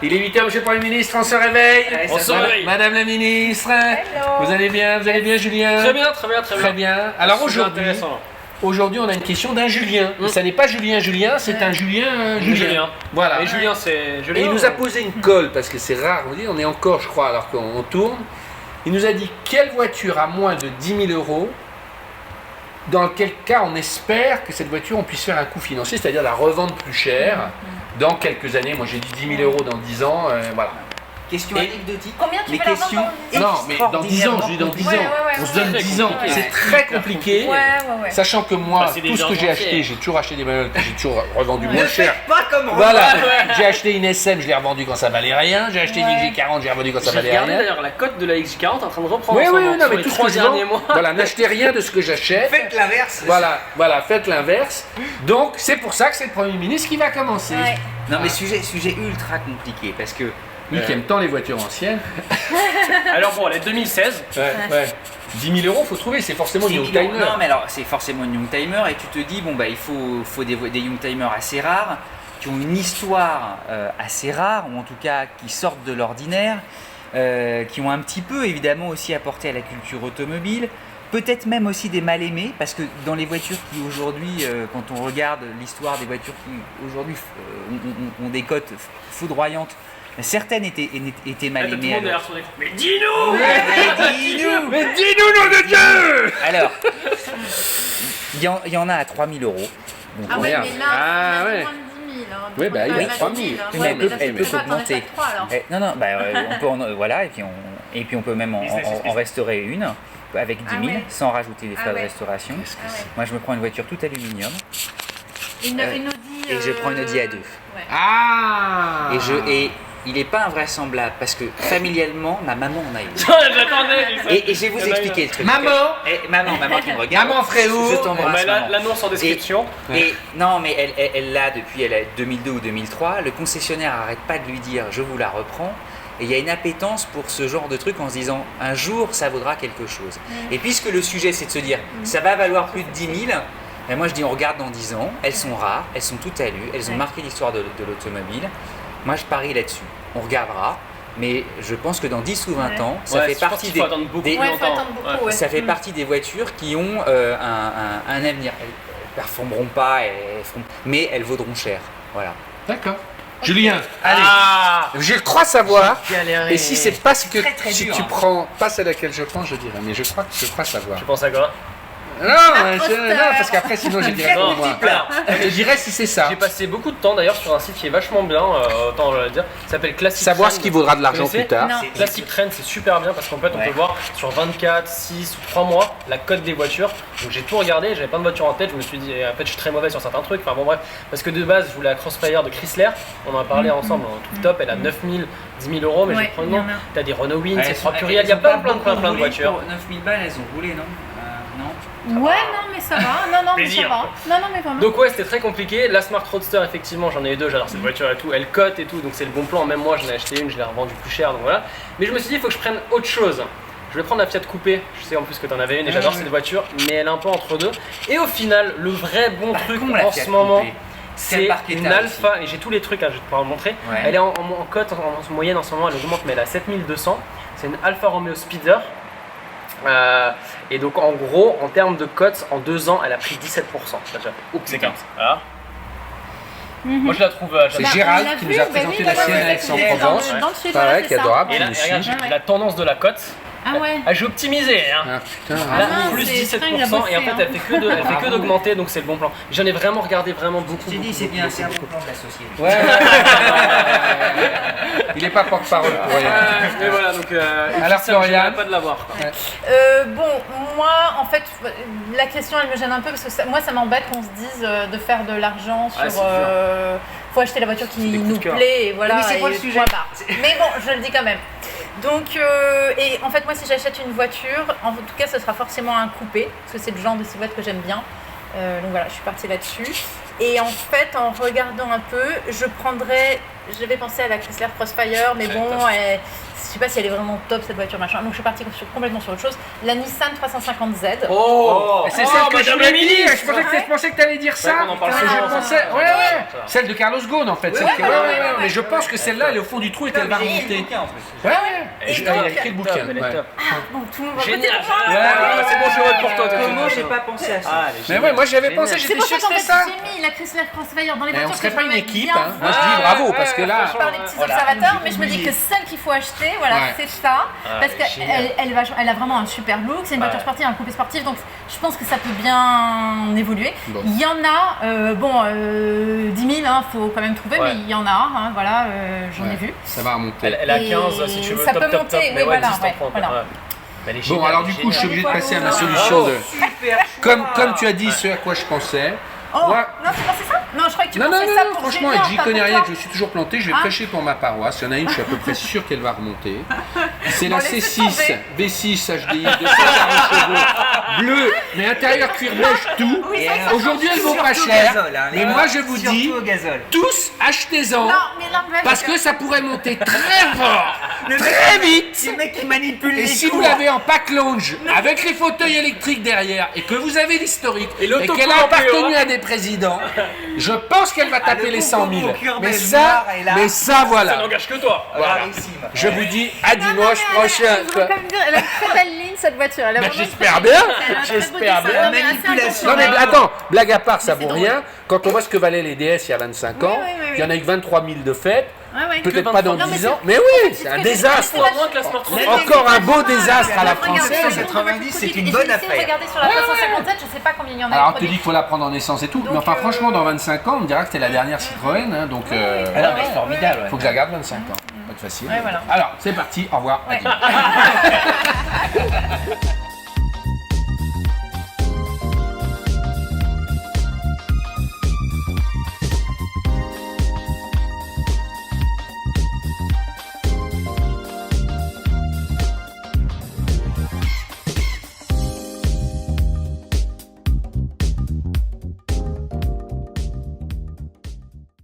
Il est 8h, monsieur le Premier ministre, on se réveille. On se réveille. Madame la ministre, Hello. vous allez bien, Julien? Très bien. Très bien. Alors aujourd'hui, on a une question d'un Julien. Ça n'est pas Julien, c'est un Julien. Voilà. Et Julien, c'est Julien. Et il nous a posé une colle, parce que c'est rare, vous dites, on est encore, je crois, alors qu'on tourne. Il nous a dit, quelle voiture a moins de 10 000 euros, dans quel cas on espère que cette voiture, on puisse faire un coût financier, c'est-à-dire la revendre plus cher dans quelques années. Moi j'ai dit 10 000 euros dans 10 ans, voilà. Question anecdotique. Combien tu mais peux la questions vendre Non, mais dans 10 ans, je dis dans 10 ans. On se donne 10 ans. Ouais. C'est très compliqué. Ouais. Sachant que moi, Bah, c'est des tout ce que gens j'ai entiers. acheté, j'ai toujours acheté des bagnoles que j'ai toujours revendu Ne moins cher. faites pas comme Voilà, j'ai acheté une SM, je l'ai revendue quand ça valait rien. J'ai acheté une Ouais. XG40, j'ai revendu quand ça J'ai valait regardé rien. d'ailleurs la cote de la XG40 en train de reprendre. Oui, en ce oui, moment, non, sur mais les tout ce 3 que je derniers vends, mois. voilà, n'achetez rien de ce que j'achète. Faites l'inverse. Voilà, faites l'inverse. Donc, c'est pour ça que c'est le Premier ministre qui va commencer. Ouais. Non mais sujet ultra compliqué parce que Lui qui aime tant les voitures anciennes. Alors bon, elle est 2016. Ouais. 10 000 euros, faut trouver, c'est forcément une c'est Youngtimer. non mais alors c'est forcément une Youngtimer et tu te dis bon bah il faut des Youngtimers assez rares qui ont une histoire assez rare ou en tout cas qui sortent de l'ordinaire, qui ont un petit peu évidemment aussi apporté à la culture automobile. Peut-être même aussi des mal-aimés, parce que dans les voitures qui aujourd'hui, quand on regarde l'histoire des voitures qui aujourd'hui ont des cotes foudroyantes, certaines étaient mal Tout le aimées. monde est derrière son écran. Mais dis-nous Dis-nous. Mais dis-nous, nom de Dieu! Alors, il y en a à 3 000 euros. Donc, Ah ouais, Merde. mais là, Ah, c'est ouais. moins de 10 000. Hein. Ouais, bah, Donc, il y a on 3 10 000. 000, hein. Mais Ouais, elle mais peut- là, elle peut tu peux pas t'en augmenter. acheter 3 alors. non, on peut voilà, et puis on peut même en restaurer une avec 10 000 Ah ouais. sans rajouter des frais Ah de ouais. restauration. Ah ouais. Moi, je me prends une voiture toute aluminium Une Audi. et je prends une Audi A2. Ouais. Ah! Et il n'est pas invraisemblable parce que familialement, ma maman en a une. J'attendais. Et je vais vous expliquer le truc. Maman! Maman qui me regarde. Maman Fréo! Je t'embrasse. maman. L'annonce en description. Et non, mais elle l'a depuis 2002 ou 2003. Le concessionnaire arrête pas de lui dire je vous la reprends. Et il y a une appétence pour ce genre de truc en se disant un jour ça vaudra quelque chose. Et puisque le sujet c'est de se dire ça va valoir plus de 10 000, ben moi je dis on regarde dans 10 ans, elles sont rares, elles sont toutes à lu, elles ont marqué l'histoire de l'automobile. Moi je parie là-dessus. On regardera, mais je pense que dans 10 ou 20 ans, ça fait partie des. Ouais, faut attendre beaucoup. Ouais. Ça fait partie des voitures qui ont un avenir. Elles performeront pas, mais elles vaudront cher. Voilà. D'accord. Julien, allez. Ah, Je crois savoir. galéré. Et si c'est pas ce que Très, très si dur, tu hein. prends pas celle à laquelle je prends, je dirais. Mais je crois savoir. Tu penses à quoi? Non, parce qu'après sinon je dirais pour moi. Alors, Je dirais si c'est ça. j'ai passé beaucoup de temps d'ailleurs sur un site qui est vachement bien, autant je vais le dire. Ça s'appelle Classic Savoir Trend. ce qui vaudra de l'argent Vous connaissez plus tard. Non. Classic Trend, c'est super bien parce qu'en fait on Ouais. peut voir sur 24, 6 ou 3 mois la cote des voitures. Donc j'ai tout regardé, j'avais plein de voitures en tête, je me suis dit, en fait je suis très mauvais sur certains trucs, enfin bon bref. Parce que de base je voulais la Crossfire de Chrysler, on en a parlé ensemble, en tout top, elle a 9 000, 10 000 euros, mais je Ouais, vais prendre il y non. en a. T'as des Renault Win, Ouais, c'est elles 3 sont- pluriel, il y a elles ont plein pas beaucoup de roulé voitures. Pour 9 000 balles, elles ont roulé, non non. Ouais, non, mais ça va. Non, mais Plaisir. ça va. Non, mais vraiment. Donc ouais, c'était très compliqué. La Smart Roadster, effectivement, j'en ai eu deux, j'adore cette voiture et tout. Elle cote et tout, donc c'est le bon plan. Même moi, j'en ai acheté une, je l'ai revendue plus cher, donc voilà. Mais je me suis dit, il faut que je prenne autre chose. Je vais prendre la Fiat Coupé. Je sais en plus que t'en avais une et j'adore cette voiture, mais elle est un peu entre deux. Et au final, le vrai bon Par truc contre, la en Fiat ce moment, Coupé, c'est quelle marque une est-elle Alpha. Et j'ai tous les trucs, hein, je vais te pouvoir le montrer. Ouais. Elle est en cote, en moyenne en ce moment, elle augmente, mais elle est à 7200. C'est une Alfa Romeo Speeder. Et donc en gros, en termes de cotes, en 2 ans, elle a pris 17%. C'est comme ça. Voilà. Moi je la trouve. C'est Bah, Gérald on l'a qui vu, nous a bah présenté oui, la bah sienne ouais, à c'est Aix-en-Provence. dans le sud, Pareil, voilà, qui c'est est ça. adorable. Et là, aussi. regarde, j'ai la tendance de la cote. Ah ouais. Ah, j'ai optimisé, hein. Ah putain. Ah Là, mince, plus c'est 17%, dingue, il a bossé, et en fait elle fait que elle fait que d'augmenter, donc c'est le bon plan. J'en ai vraiment regardé vraiment beaucoup. Je t'ai dit, c'est bien, c'est un bon plan de l'associé. Il est pas porte-parole pour rien. Mais voilà, donc Alors, ça, Florian. j'arrête pas de l'avoir. Bon, moi, en fait, la question, elle me gêne un peu parce que moi, ça m'embête qu'on se dise de faire de l'argent sur. Ah, c'est dur. Faut acheter la voiture qui des coups de nous cœur. plaît, et voilà. Mais c'est pas et le sujet. point barre. Mais bon, je le dis quand même. Donc, et en fait, moi, si j'achète une voiture, en tout cas, ce sera forcément un coupé, parce que c'est le genre de silhouette que j'aime bien. Donc voilà, je suis partie là-dessus. Et en fait, en regardant un peu, j'avais pensé à la Chrysler Crossfire, mais bon, sais pas si elle est vraiment top cette voiture machin. Donc je suis partie complètement sur autre chose. La Nissan 350Z. Oh, C'est celle que je Madame voulais la dire. ministre. Je pensais que tu allais dire ça. qu'on en parle Parce que souvent, je pensais, ça. ouais. Ça. Celle de Carlos Ghosn en fait. Celle qui- ouais. Mais je pense que celle-là, elle est au fond du trou et qu'elle va remonter. Ouais. Et Il donc, a écrit le bouquin. Elle est ouais. top. Bon, tout le monde va voter Génial. pour moi. C'est bon, je vote pour toi. Comment j'ai pas pensé à ça? Mais ouais, moi j'avais pensé, C'est j'étais pour sûr ça que qu'en c'était fait ça. j'ai mis la Chrysler Crossfire dans les Et voitures. on serait que pas je une trouvais équipe, bien. hein. Moi je dis bravo parce que là. Par les petits observateurs, mais je me dis que celle qu'il faut acheter, voilà, Ouais. c'est ça. Parce génial. qu'elle a vraiment un super look, c'est une voiture Ouais. sportive, un coupé sportif, donc je pense que ça peut bien évoluer. Bon. Il y en a, 10 000, faut quand même trouver, Ouais. mais il y en a, hein, voilà, j'en ai Ouais, vu. Ça va remonter. Elle a Et 15 si tu veux, ça top, peut top, monter, top. oui, Mais ouais, voilà, 10 ouais, t'en prends, voilà. ouais. Mais elle est Bon, géniale, alors elle est du coup, je suis géniale. obligé de passer à ma Bravo. solution de. Super Comme tu as dit ce à quoi je pensais. Oh, Moi, non, tu pensais ça? Non, je croyais que tu non, pensais ça pour franchement, Julien, j'y pas connais pour rien, toi. que je me suis toujours planté. Je vais Ah. prêcher pour ma paroisse. Il y en a une, je suis à peu près sûr qu'elle va remonter. C'est la Bon, laissez C6 tomber. B6 HDI 240 chevaux, bleu, mais intérieur cuir beige tout. Aujourd'hui, elle vaut pas cher. Mais moi, je vous dis, Surtout au gazole. tous, achetez-en. Non, mais là, Parce que ça pourrait monter très fort, très vite. Le mec qui manipule Et les si vous cours. l'avez en pack lounge, avec les fauteuils électriques derrière, et que vous avez l'historique, Et et l'autocollant qu'elle a appartenu PO, à des présidents, je pense qu'elle va taper le les 100 000. concours au cure Mais beige ça, noir est là. Ça voilà. n'engage que toi. Rarissime. Je vous dis à dimanche prochain. Je voudrais quand même dire, elle a une très belle ligne cette voiture. Elle a Ben, vraiment une j'espère très bien, belle ligne. Elle a un très beau j'espère dessin, bien. mais assez Manipulation. Non mais intentionnel. attends, blague à part, ça Mais c'est vaut drôle. rien. Quand on voit ce que valaient les DS il y a 25 ans, oui, il y en a eu 23 000 de fêtes, Ouais. peut-être pas dans Non, mais 10 c'est- ans, mais oui, c'est ce un que j'ai- désastre. Pour moins que la Smart Road. Encore un beau désastre à la Regarde, française. sur le 90, c'est une et bonne j'ai essayé de affaire. regarder sur la 357, je sais pas combien il y en a. Alors de on te dit produits. qu'il faut la prendre en essence et tout, mais Donc, enfin franchement dans 25 ans on me dira que c'était la dernière Citroën, hein, donc Alors, mais Ouais, formidable. faut que je la garde 25 ans, pas de facile. Ouais, voilà. Alors c'est parti, au revoir, à Ouais. dimanche.